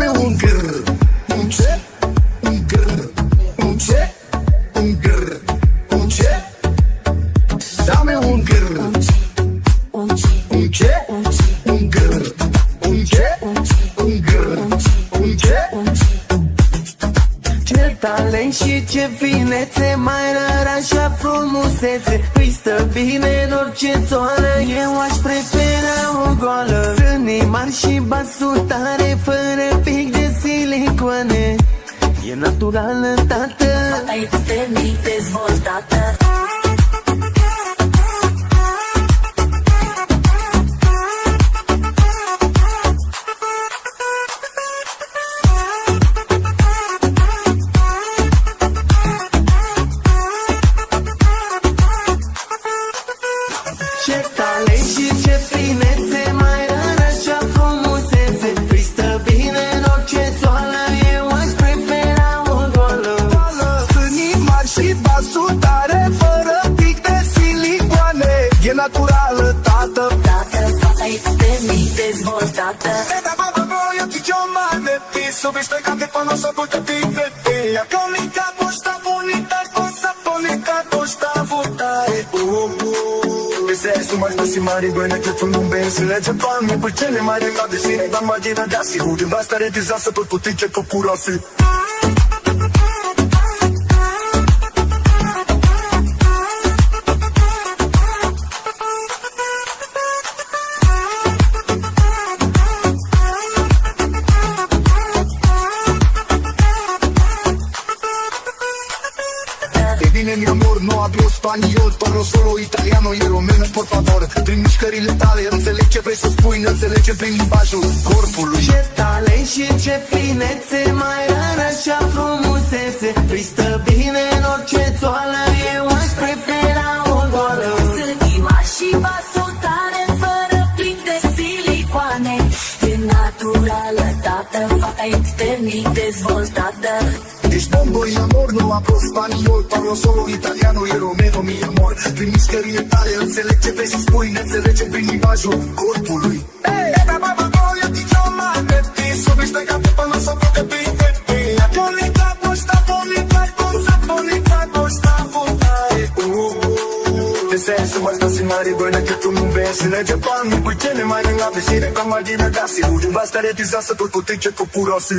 Dame un grr. Un ce? Un grr. Un ce? Un grr. Un ce? Dame un grr. Un ce? Un grr. Un ce? Un grr. Un ce? Ce talent și ce finețe, mai rar așa frumusețe. Îi stă bine în orice țoală, eu aș prefera o goală. Sânii mari și basul tare, fără pic de silicoane. E naturală, tată. Fata e puternic dezvoltată. Ce talent și ce finețe, mai rar așa frumusețe. Îi stă bine în orice țoală, eu aș prefera o goală. Sânii mari și basul tare, fără pic de silicoane. E naturală, tată. Tată, fata e puternic dezvoltată. Io ti chiamo adesso, visto che anche quando so che ti vedi. A comica posta bonita, cosa bonita posta votare. Se mai sta si mari bene che tu non ben si legge palmi per cele mai renga de sine da magina da si hu va stare disastro per tutti che cura si. Bine, mi amor, nu hablo spaniol, parlo solo italiano e romeno, por favor. Prin mișcările tale înțeleg ce vrei să spui, ne înțelegem prin limbajul corpului. Ce talent și ce finețe, mai rar așa frumusețe. Îi stă bine în orice țoală, eu aș prefera o goală. Sânii mari și basul tare, fără pic de silicoane. E naturală, tată, fata e puternic dezvoltată. Ești bombo, e amor, nu hablo spaniol, parlo solo italiano e romeno, mi amor. Prin mișcările tale înțeleg ce vrei să spui, ne înțelegem prin limbajul corpului. Io ti chiamo adesso, visto che anche quando so che ti vedi. A comica posta bonita, cosa bonita posta votare. De senso, mai sta si mari bene che tu non pensi, legge palmi, poi tiene mai nella vicina, come dire da si, va stare disastro per tutti che tu puro si.